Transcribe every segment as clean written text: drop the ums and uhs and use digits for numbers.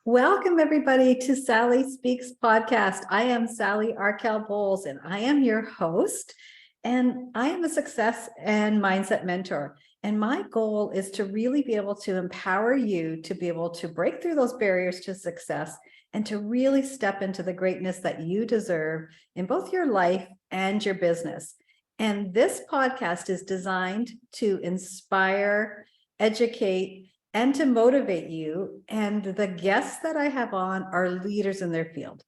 Welcome, everybody, to Sally Speaks podcast. I am Sally Arkell-Boles, and I am your host. And I am a success and mindset mentor. And my goal is to really be able to empower you to be able to break through those barriers to success and to really step into the greatness that you deserve in both your life and your business. And this podcast is designed to inspire, educate, and to motivate you. And the guests that I have on are leaders in their field.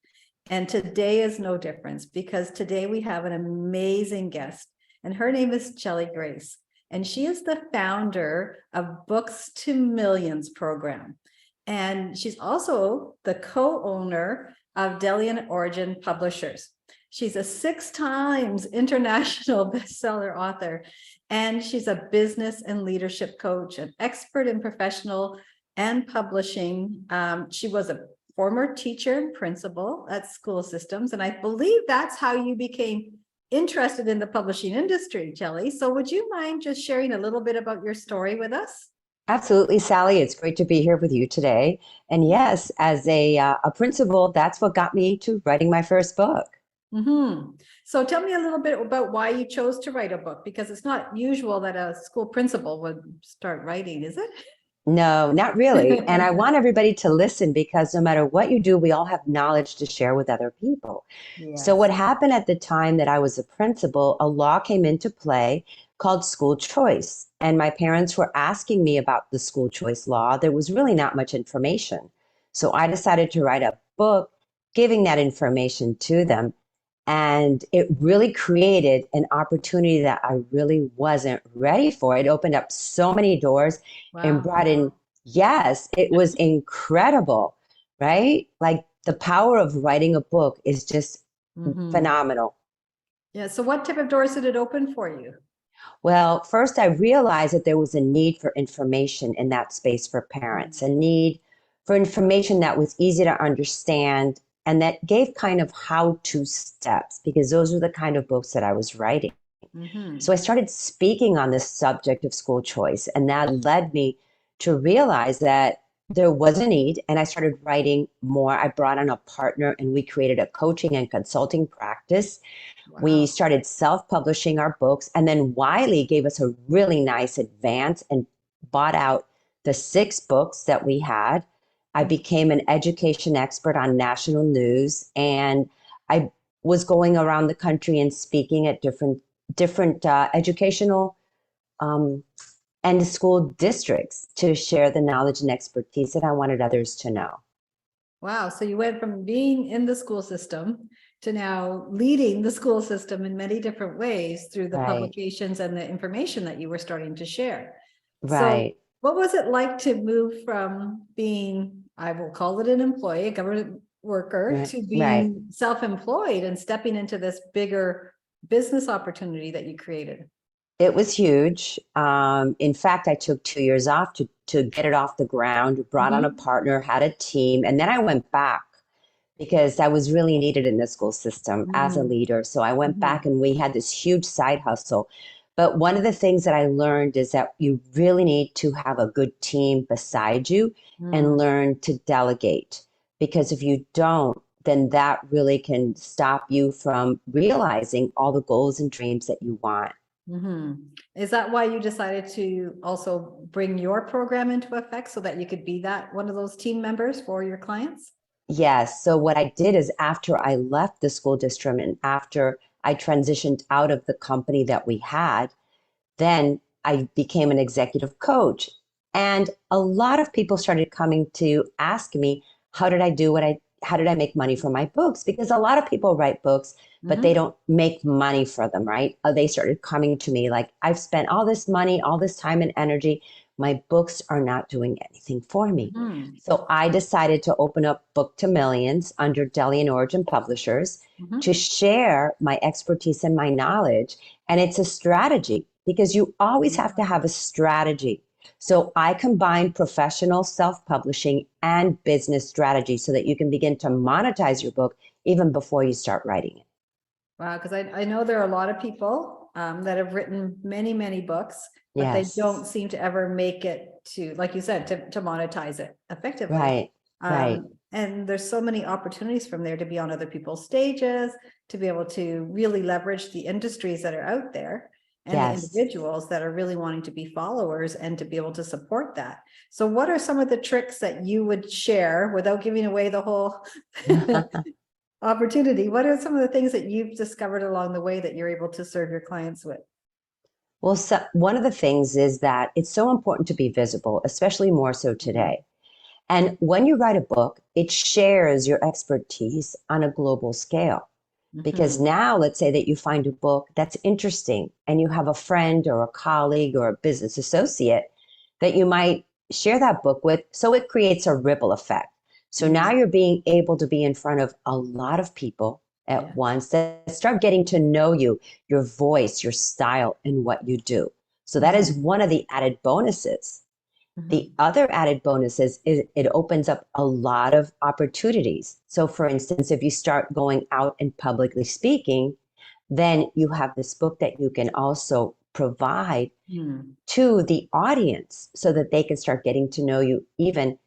And today is no difference, because today we have an amazing guest, and her name is Cheli Grace. And she is the founder of Books to Millions program. And she's also the co-owner of Delian Origin Publishers. She's a 6 times international bestseller author, and she's a business and leadership coach, an expert in professional and publishing. She was a former teacher and principal at school systems, and I believe that's how you became interested in the publishing industry, Cheli. So would you mind just sharing a little bit about your story with us? Absolutely, Sally. It's great to be here with you today. And yes, as a principal, that's what got me to writing my first book. So tell me a little bit about why you chose to write a book, because it's not usual that a school principal would start writing, is it? No, not really. And I want everybody to listen, because no matter what you do, we all have knowledge to share with other people. So Yes. what happened at the time that I was a principal, a law came into play called school choice. And my parents were asking me about the school choice law. There was really not much information. So I decided to write a book giving that information to them. And it really created an opportunity that I really wasn't ready for. It opened up so many doors and Wow. brought in, yes, it was incredible, right? Like the power of writing a book is just phenomenal. Yeah. So what type of doors did it open for you? Well, first, I realized that there was a need for information in that space for parents, a need for information that was easy to understand and that gave kind of how-to steps, because those were the kind of books that I was writing. So I started speaking on this subject of school choice, and that led me to realize that there was a need, and I started writing more. I brought on a partner, and we created a coaching and consulting practice. We Wow. started self-publishing our books, and then Wiley gave us a really nice advance and bought out the 6 books that we had. I became an education expert on national news, and I was going around the country and speaking at different educational and school districts to share the knowledge and expertise that I wanted others to know. Wow. So you went from being in the school system to now leading the school system in many different ways through the Right, publications and the information that you were starting to share. So right. what was it like to move from being, I will call it an employee, a government worker, Right, to right. being self-employed and stepping into this bigger business opportunity that you created? It was huge. In fact, I took 2 years off to get it off the ground, brought on a partner, had a team, and then I went back because I was really needed in the school system as a leader. So I went back and we had this huge side hustle. But one of the things that I learned is that you really need to have a good team beside you and learn to delegate. Because if you don't, then that really can stop you from realizing all the goals and dreams that you want. Is that why you decided to also bring your program into effect so that you could be that one of those team members for your clients? Yes. So what I did is, after I left the school district and after I transitioned out of the company that we had, then I became an executive coach. And a lot of people started coming to ask me, how did I do how did I make money from my books? Because a lot of people write books, but they don't make money for them, right? They started coming to me like, I've spent all this money, all this time and energy. My books are not doing anything for me. So I decided to open up Book to Millions under Delian Origin Publishers to share my expertise and my knowledge. And it's a strategy, because you always have to have a strategy. So I combine professional self-publishing and business strategy so that you can begin to monetize your book even before you start writing it. Wow, because I know there are a lot of people that have written many, many books, but they Yes. don't seem to ever make it to, like you said, to monetize it effectively. Right. Right. And there's so many opportunities from there to be on other people's stages, to be able to really leverage the industries that are out there and the Yes. individuals that are really wanting to be followers and to be able to support that. So what are some of the tricks that you would share without giving away the whole opportunity? What are some of the things that you've discovered along the way that you're able to serve your clients with? Well, so one of the things is that it's so important to be visible, especially more so today. And when you write a book, it shares your expertise on a global scale. Because now, let's say that you find a book that's interesting and you have a friend or a colleague or a business associate that you might share that book with. So it creates a ripple effect. So now you're being able to be in front of a lot of people at once that start getting to know you, your voice, your style, and what you do. So that is one of the added bonuses. The other added bonus is it opens up a lot of opportunities. So for instance, if you start going out and publicly speaking, then you have this book that you can also provide to the audience so that they can start getting to know you. Even,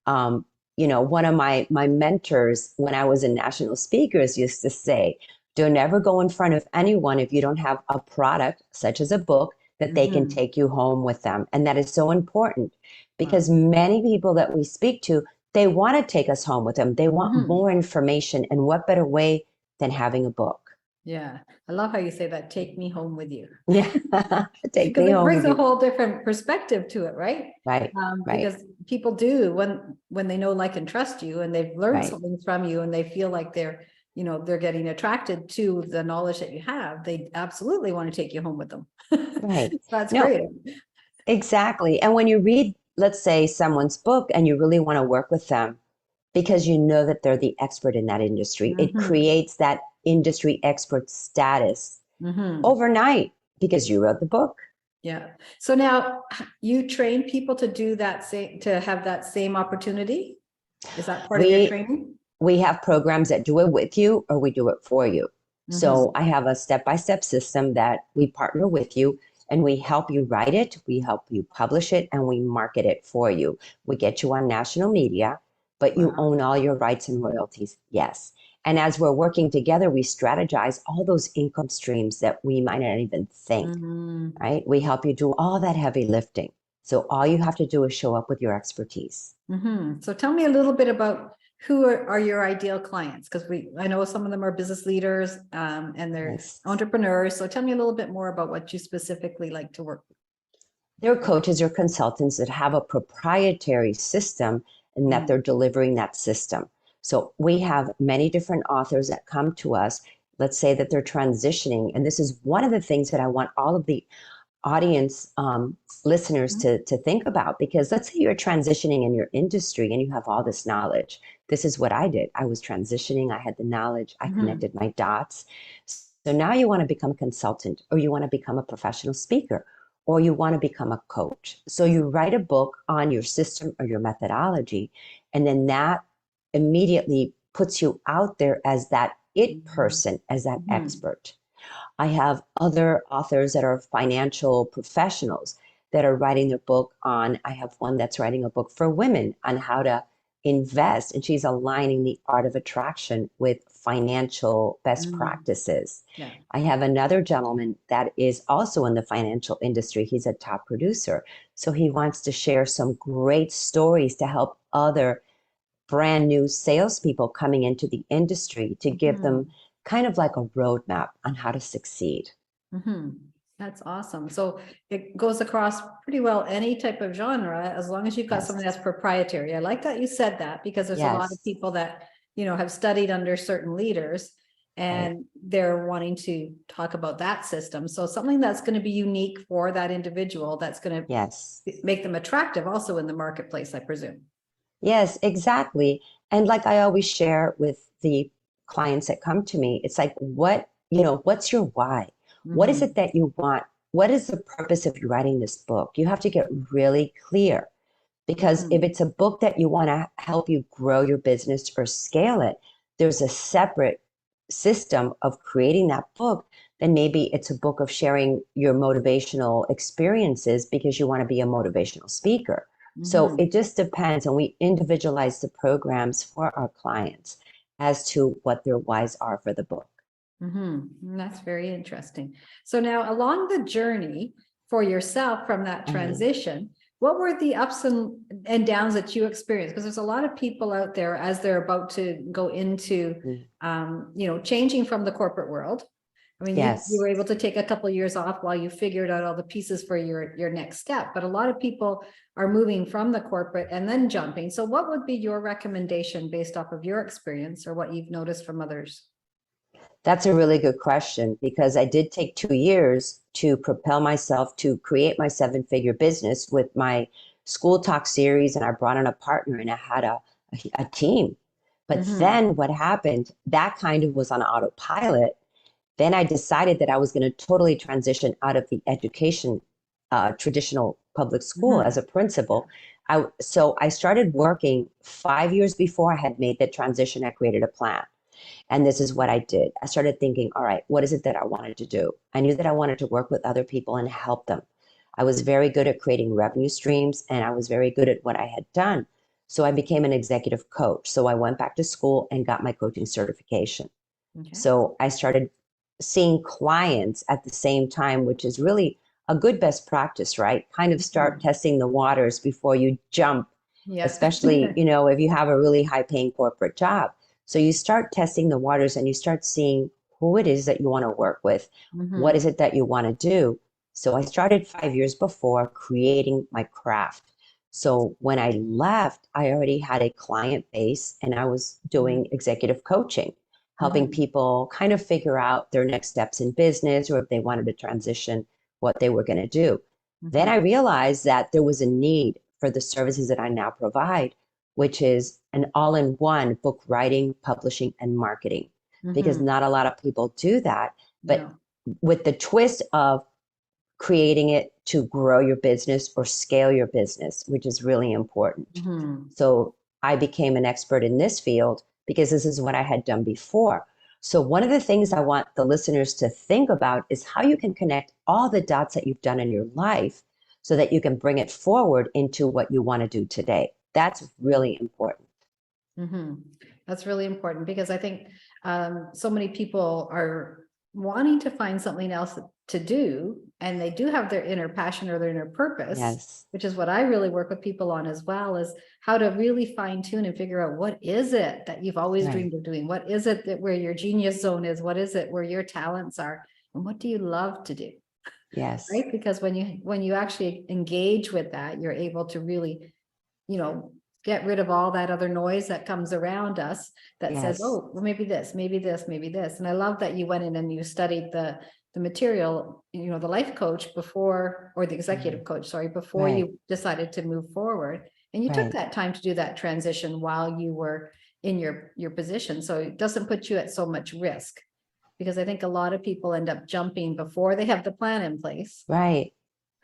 one of my mentors when I was a national speakers used to say, don't ever go in front of anyone if you don't have a product such as a book that they can take you home with them. And that is so important because many people that we speak to, they want to take us home with them. They want more information. And what better way than having a book? Yeah. I love how you say that. Take me home with you. Yeah. Take Because me it home brings with a you. whole different perspective to it, right? Right. Right. Because people do when they know, like, and trust you, and they've learned Right. something from you, and they feel like they're getting attracted to the knowledge that you have. They absolutely want to take you home with them. Right. So that's No, great. exactly. And when you read, let's say, someone's book and you really want to work with them because you know that they're the expert in that industry, it creates that industry expert status overnight because you wrote the book. Yeah. So now you train people to do that to have that same opportunity. Is that part of your training? We have programs that do it with you or we do it for you. So I have a step-by-step system that we partner with you and we help you write it, we help you publish it, and we market it for you. We get you on national media, but you own all your rights and royalties. Yes. And as we're working together, we strategize all those income streams that we might not even think, right? We help you do all that heavy lifting. So all you have to do is show up with your expertise. So tell me a little bit about who are your ideal clients? Because I know some of them are business leaders and they're entrepreneurs. So tell me a little bit more about what you specifically like to work with. They're coaches or consultants that have a proprietary system and that they're delivering that system. So we have many different authors that come to us. Let's say that they're transitioning. And this is one of the things that I want all of the audience listeners to think about, because let's say you're transitioning in your industry and you have all this knowledge. This is what I did. I was transitioning. I had the knowledge. I connected my dots. So now you want to become a consultant, or you want to become a professional speaker, or you want to become a coach. So you write a book on your system or your methodology, and then that immediately puts you out there as that it person, as that expert. I have other authors that are financial professionals that are writing their book on, I have one that's writing a book for women on how to invest, and she's aligning the art of attraction with financial best practices. I have another gentleman that is also in the financial industry. He's a top producer. So he wants to share some great stories to help other brand new salespeople coming into the industry, to give them kind of like a roadmap on how to succeed. That's awesome. So it goes across pretty well any type of genre, as long as you've got something that's proprietary. I like that you said that, because there's a lot of people that, have studied under certain leaders and they're wanting to talk about that system. So something that's going to be unique for that individual, that's going to make them attractive also in the marketplace, I presume. Yes, exactly. And like I always share with the clients that come to me, it's like, what's your why? What is it that you want? What is the purpose of you writing this book? You have to get really clear, because if it's a book that you want to help you grow your business or scale it, there's a separate system of creating that book. Then maybe it's a book of sharing your motivational experiences because you want to be a motivational speaker, So Mhm. it just depends, and we individualize the programs for our clients as to what their whys are for the book. That's very interesting. So now along the journey for yourself from that transition, what were the ups and downs that you experienced? Because there's a lot of people out there as they're about to go into, changing from the corporate world. I mean, you Yes. were able to take a couple of years off while you figured out all the pieces for your next step. But a lot of people are moving from the corporate and then jumping. So what would be your recommendation based off of your experience or what you've noticed from others? That's a really good question because I did take 2 years to propel myself to create my 7-figure business with my school talk series. And I brought in a partner and I had a team. But Mhm. then what happened, that kind of was on autopilot. Then I decided that I was going to totally transition out of the education, traditional public school as a Mhm. principal. So I started working 5 years before I had made the transition. I created a plan. And this is what I did. I started thinking, all right, what is it that I wanted to do? I knew that I wanted to work with other people and help them. I was very good at creating revenue streams and I was very good at what I had done. So I became an executive coach. So I went back to school and got my coaching certification. Okay. So I started seeing clients at the same time, which is really a good best practice, right? Kind of start Mhm. testing the waters before you jump, Yeah. especially, if you have a really high paying corporate job. So you start testing the waters and you start seeing who it is that you want to work with. What is Mhm. it that you want to do? So I started 5 years before creating my craft. So when I left, I already had a client base and I was doing Mhm. executive coaching, helping Mhm. people kind of figure out their next steps in business or if they wanted to transition, what they were going to do. Then I Mhm. realized that there was a need for the services that I now provide, which is an all in one book writing, publishing, and marketing, because Mhm. not a lot of people do that. But No. with the twist of creating it to grow your business or scale your business, which is really important. Mhm. So I became an expert in this field because this is what I had done before. So, one of the things I want the listeners to think about is how you can connect all the dots that you've done in your life so that you can bring it forward into what you want to do today. That's really important. Mhm. That's really important because I think so many people are wanting to find something else to do, and they do have their inner passion or their inner purpose, Yes. which is what I really work with people on as well, is how to really fine tune and figure out what is it that you've always Right. dreamed of doing? What is it that where your genius zone is? What is it where your talents are? And what do you love to do? Yes. Right? Because when you actually engage with that, you're able to really, you know, get rid of all that other noise that comes around us that says, Yes. oh, well, maybe this, maybe this, maybe this. And I love that you went in and you studied the material, the life coach before, or the Mhm. executive coach, sorry, before Right. you decided to move forward. And you took Right. that time to do that transition while you were in your position. So it doesn't put you at so much risk, because I think a lot of people end up jumping before they have the plan in place. Right.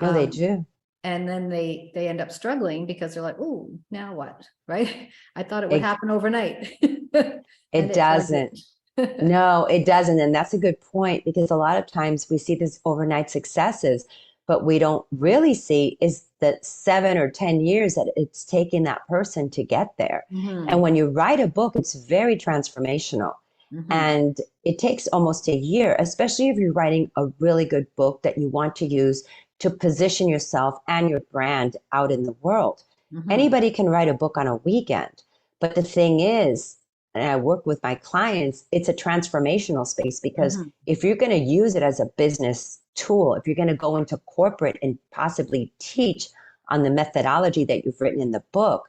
No, they Um, do. and then they end up struggling because they're like, oh, now what? Right? I thought it would It, happen overnight. And it it doesn't. doesn't. No, it doesn't. And that's a good point because a lot of times we see these overnight successes, but we don't really see is the 7 or 10 years that it's taken that person to get there. And when Mhm. you write a book, it's very transformational. Mhm. And it takes almost a year, especially if you're writing a really good book that you want to use to position yourself and your brand out in the world. Mhm. Anybody can write a book on a weekend. But the thing is, and I work with my clients, it's a transformational space because Mhm. if you're going to use it as a business tool, if you're going to go into corporate and possibly teach on the methodology that you've written in the book,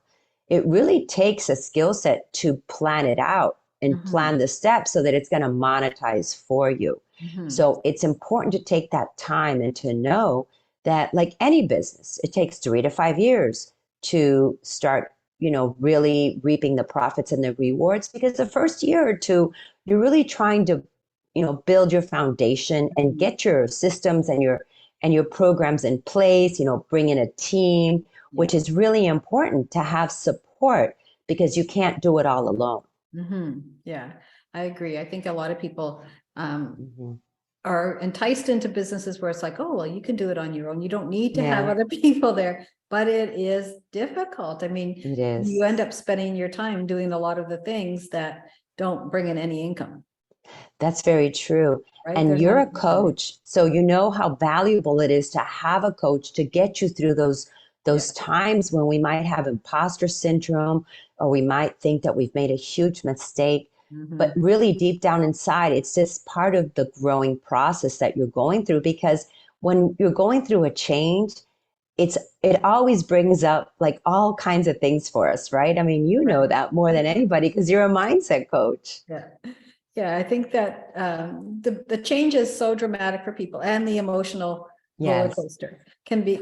it really takes a skill set to plan it out and plan Mhm. the steps so that it's going to monetize for you. Mhm. So it's important to take that time and to know that, like any business, it takes 3 to 5 years to start, really reaping the profits and the rewards, because the first year or two, you're really trying to, build your foundation and Mhm. get your systems and your programs in place, bring in a team, which Yeah. is really important to have support because you can't do it all alone. Yeah, I agree. I think a lot of people um, Mhm. are enticed into businesses where it's like, oh, well, you can do it on your own. You don't need to have Yeah. other people there. but it is difficult. I mean, It is. you end up spending your time doing a lot of the things that don't bring in any income, That's very true. right? And There's you're not. a coach, so you know how valuable it is to have a coach to get you through Yeah. those times when we might have imposter syndrome, or we might think that we've made a huge mistake. But Mhm. really deep down inside, it's just part of the growing process that you're going through, because when you're going through a change, it always brings up like all kinds of things for us, right? I mean, you know Right. that more than anybody because you're a mindset coach. Yeah. Yeah, I think that the change is so dramatic for people, and the emotional roller Yes, coaster can be,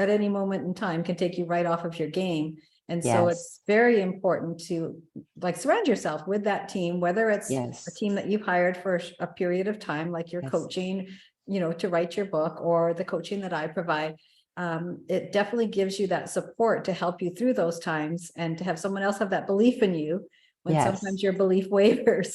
at any moment in time can take you right off of your game. And so yes, it's very important to like surround yourself with that team, whether it's a yes, team that you've hired for a period of time, like you're yes, coaching, to write your book, or the coaching that I provide. It definitely gives you that support to help you through those times, and to have someone else have that belief in you when yes, sometimes your belief wavers.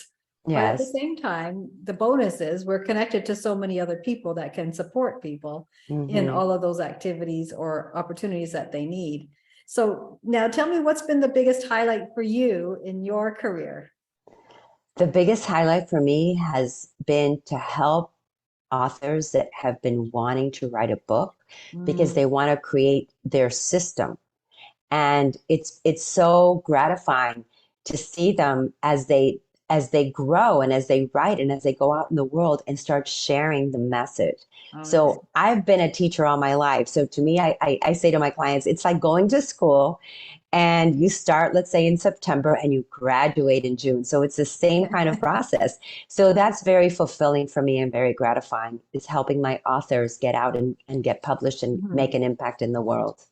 But at the yes. same time, the bonus is we're connected to so many other people that can support people in Hmm. all of those activities or opportunities that they need. So now tell me, what's been the biggest highlight for you in your career? The biggest highlight for me has been to help authors that have been wanting to write a book because Mm, they want to create their system. And it's so gratifying to see them as they grow and as they write and as they go out in the world and start sharing the message. oh, nice. So I've been a teacher all my life. So to me, I say to my clients, it's like going to school and you start, let's say in September, and you graduate in June. So it's the same kind of process. So that's very fulfilling for me and very gratifying, is helping my authors get out and get published and make Mhm. an impact in the world.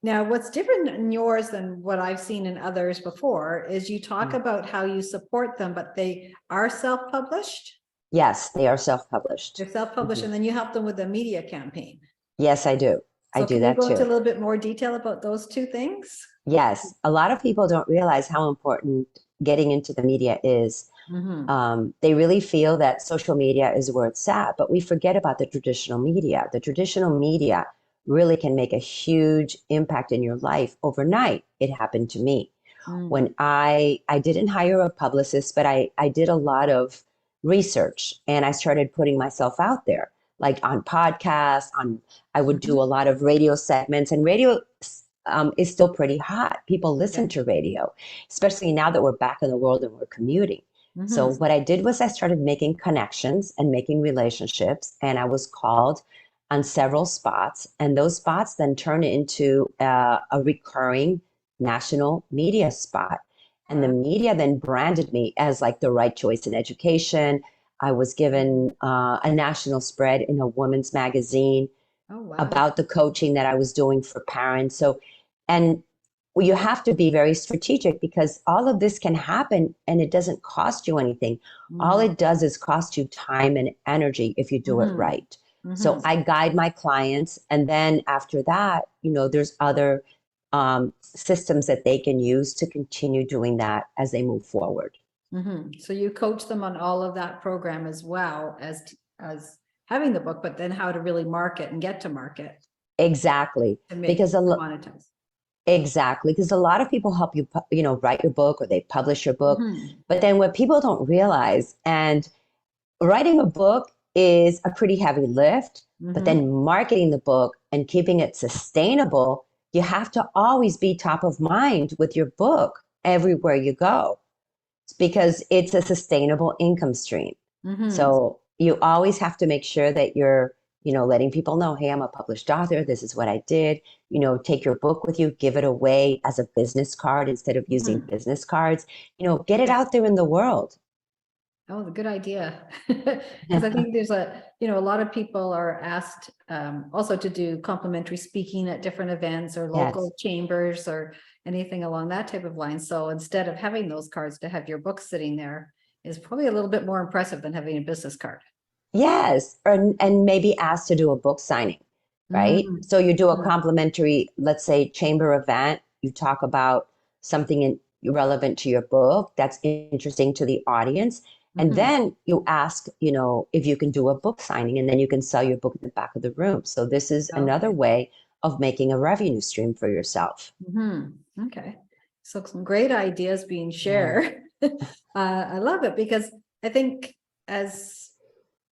Now, what's different in yours than what I've seen in others before is you talk about how you support them, but they are self-published. Yes, they are self-published. They're self-published, Hmm. and then you help them with a media campaign. Yes, I do. I So do can you that go into a too. little bit more detail about those two things? Yes, a lot of people don't realize how important getting into the media is. Mm-hmm. They really feel that social media is where it's at, but we forget about the traditional media. The traditional media really can make a huge impact in your life overnight. It happened to me Mm. when I didn't hire a publicist, but I did a lot of research and I started putting myself out there, like on podcasts, I would do Mhm. a lot of radio segments, and radio is still pretty hot. People Yeah. listen to radio, especially now that we're back in the world and we're commuting. So Mm-hmm. what I did was I started making connections and making relationships, and I was called on several spots, and those spots then turned into a recurring national media spot. And the Wow. media then branded me as like the right choice in education. I was given a national spread in a women's magazine Oh, wow. about the coaching that I was doing for parents. So, and you have to be very strategic because all of this can happen and it doesn't cost you anything. All Mm-hmm. it does is cost you time and energy if you do it Mm-hmm. right. So Mm-hmm. I guide my clients. And then after that, there's other systems that they can use to continue doing that as they move forward. Mm-hmm. So you coach them on all of that program as well as having the book, but then how to really market and get to market Exactly. to make Because to a, monetize. Exactly, because a lot of people help you, write your book or they publish your book. Mm-hmm. But then what people don't realize, and writing a book is a pretty heavy lift, but Mm-hmm. then marketing the book and keeping it sustainable, you have to always be top of mind with your book everywhere you go because it's a sustainable income stream. Mm-hmm. So you always have to make sure that you're, letting people know, hey, I'm a published author. This is what I did. Take your book with you, give it away as a business card instead of using Mm-hmm. business cards. Get it Yeah. out there in the world. Oh, the good idea. Because I think there's a lot of people are asked also to do complimentary speaking at different events or Yes. local chambers or anything along that type of line. So instead of having those cards, to have your book sitting there is probably a little bit more impressive than having a business card. Yes. And maybe asked to do a book signing, right? Mm-hmm. So you do a Mm-hmm. complimentary, let's say, chamber event. You talk about something relevant to your book that's interesting to the audience. And Mm-hmm. then you ask, if you can do a book signing, and then you can sell your book in the back of the room. So this is another Okay. way of making a revenue stream for yourself. Okay. So some great ideas being shared. I love it because I think as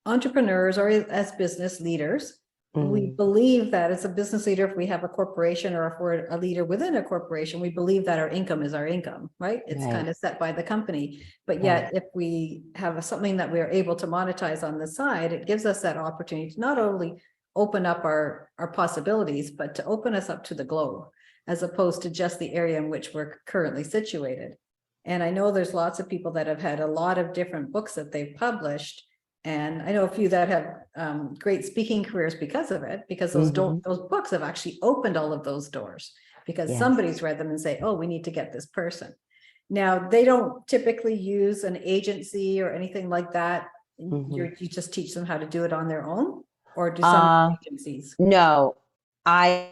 entrepreneurs or as business leaders, we believe that as a business leader, if we have a corporation or if we're a leader within a corporation, we believe that our income is our income, right? It's kind of set by the company. But yet, if we have something that we're able to monetize on the side, it gives us that opportunity to not only open up our possibilities, but to open us up to the globe, as opposed to just the area in which we're currently situated. And I know there's lots of people that have had a lot of different books that they've published. And I know a few that have great speaking careers because of it, because those books have actually opened all of those doors because somebody's read them and say, oh, we need to get this person. Now, they don't typically use an agency or anything like that. You just teach them how to do it on their own, or do some agencies? No, I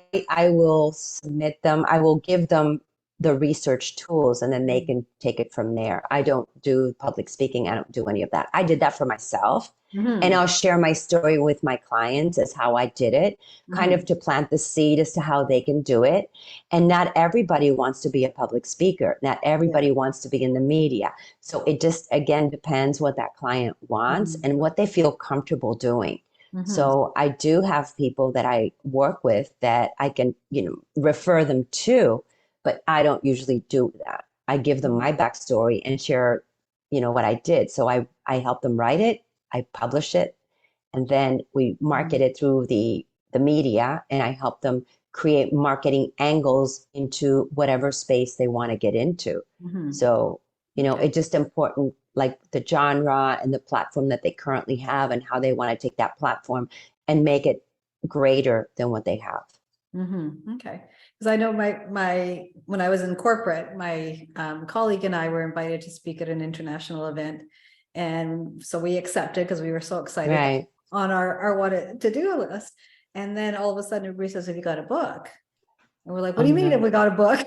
will submit them. I will give them the research tools and then they can take it from there. I don't do public speaking. I don't do any of that. I did that for myself. And I'll share my story with my clients as how I did it, kind of to plant the seed as to how they can do it. And not everybody wants to be a public speaker. Not everybody wants to be in the media. So it just, again, depends what that client wants and what they feel comfortable doing. So I do have people that I work with that I can, refer them to, but I don't usually do that. I give them my backstory and share, what I did. So I help them write it, I publish it, and then we market it through the media, and I help them create marketing angles into whatever space they want to get into. So, it's just important, like the genre and the platform that they currently have and how they want to take that platform and make it greater than what they have. Okay. Because I know my when I was in corporate, my colleague and I were invited to speak at an international event. And so we accepted because we were so excited on our what to do list. And then all of a sudden everybody says, have you got a book? And we're like, what do you mean if we got a book?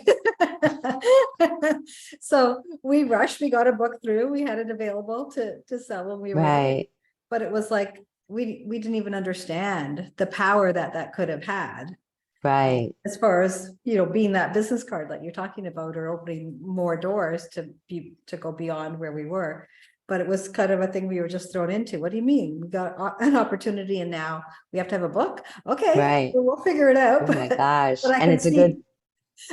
So we rushed, we got a book through, we had it available to sell when we were there. But it was like, we didn't even understand the power that could have had. As far as, being that business card that you're talking about, or opening more doors to go beyond where we were. But it was kind of a thing we were just thrown into. What do you mean? We got an opportunity and now we have to have a book? Okay, we'll figure it out. Oh my gosh. But and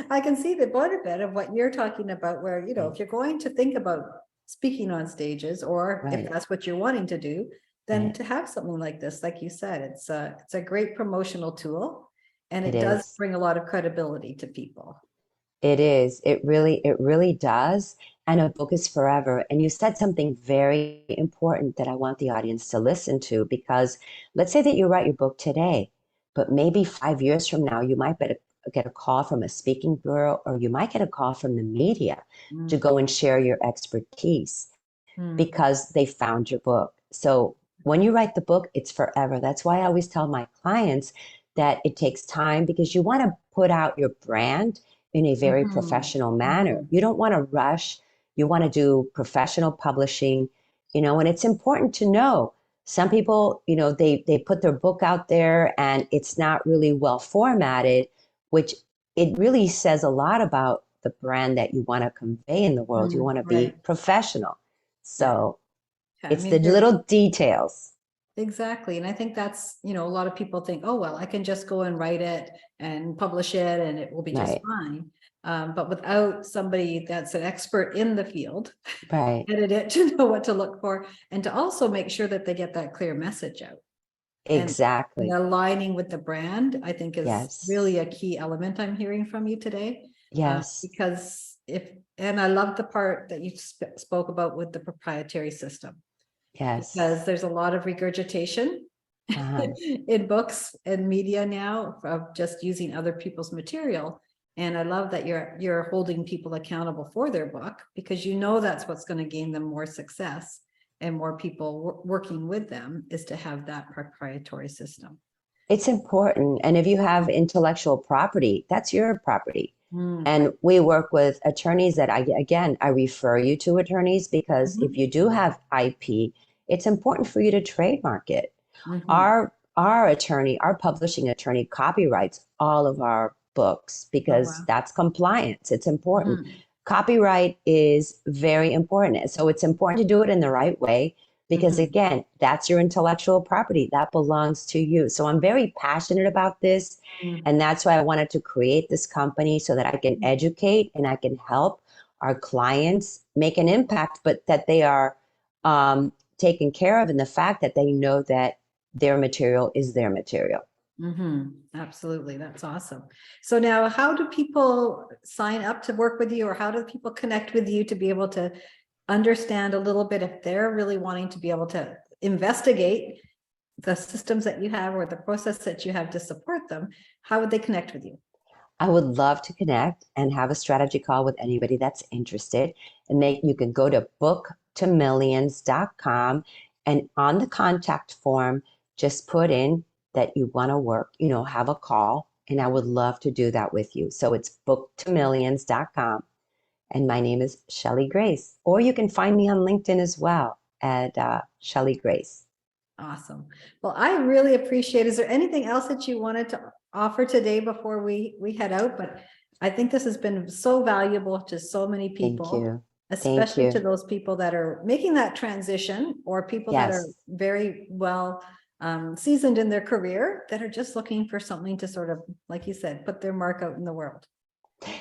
I can see the benefit of what you're talking about, where, if you're going to think about speaking on stages, or if that's what you're wanting to do, then to have something like this, like you said, it's a great promotional tool, and it does bring a lot of credibility to people. It is. It really does. And a book is forever. And you said something very important that I want the audience to listen to, because let's say that you write your book today, but maybe 5 years from now, you might get a call from a speaking bureau, or you might get a call from the media to go and share your expertise because they found your book. So when you write the book, it's forever. That's why I always tell my clients that it takes time, because you want to put out your brand in a very professional manner. You don't want to rush. You want to do professional publishing, and it's important to know some people, they put their book out there and it's not really well formatted, which it really says a lot about the brand that you want to convey in the world. You want to be professional. So it's the little details. Exactly. And I think that's, a lot of people think, oh, well, I can just go and write it and publish it and it will be just fine. But without somebody that's an expert in the field, edit it to know what to look for, and to also make sure that they get that clear message out. Exactly. And aligning with the brand, I think, is really a key element I'm hearing from you today. Because and I love the part that you spoke about with the proprietary system. Because there's a lot of regurgitation in books and media now of just using other people's material. And I love that you're holding people accountable for their book, because that's what's going to gain them more success and more people working with them, is to have that proprietary system. It's important. And if you have intellectual property, that's your property. And we work with attorneys that I refer you to attorneys, because if you do have IP, it's important for you to trademark it. Our our attorney, our publishing attorney, copyrights all of our books Oh, because wow. that's compliance. It's important. Mhm. Copyright is very important. So it's important to do it in the right way because, Mhm. again, that's your intellectual property that belongs to you. So I'm very passionate about this. Mhm. And that's why I wanted to create this company so that I can educate and I can help our clients make an impact, but that they are taken care of in the fact that they know that their material is their material. Absolutely. That's awesome. So now how do people sign up to work with you, or how do people connect with you to be able to understand a little bit if they're really wanting to be able to investigate the systems that you have or the process that you have to support them? How would they connect with you? I would love to connect and have a strategy call with anybody that's interested. And you can go to booktomillions.com and on the contact form, just put in that you want to work, have a call. And I would love to do that with you. So it's booktomillions.com. And my name is Cheli Grace. Or you can find me on LinkedIn as well at Cheli Grace. Awesome. Well, I really appreciate. Is there anything else that you wanted to offer today before we head out? But I think this has been so valuable to so many Thank people, you. Thank especially to you. those people that are making that transition, or people that are Yes. very well seasoned in their career, that are just looking for something to sort of, like you said, put their mark out in the world.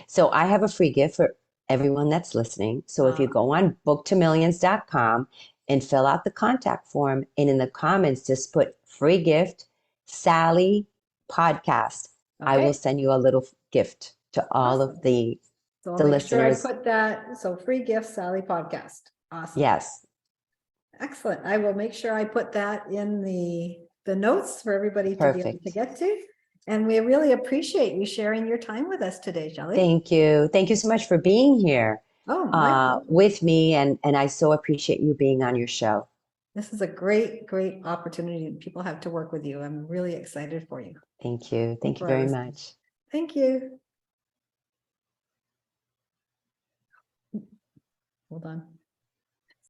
So I have a free gift for everyone that's listening. So if you go on booktomillions.com and fill out the contact form, and in the comments, just put free gift, Sally podcast, I will Okay, send you a little gift to all of awesome. the So I'll the make sure I listeners. put that. So free gift, Sally podcast. Awesome. Yes, Excellent. I will make sure I put that in the notes for everybody to be able to perfect. get to. And we really appreciate you sharing your time with us today, Cheli. Thank you. Thank you so much for being here Oh, my pleasure. with me, and I so appreciate you being on your show. This is a great, great opportunity people have to work with you. I'm really excited for you. Thank you. Thank you For our very listeners. much. Thank you. Hold on.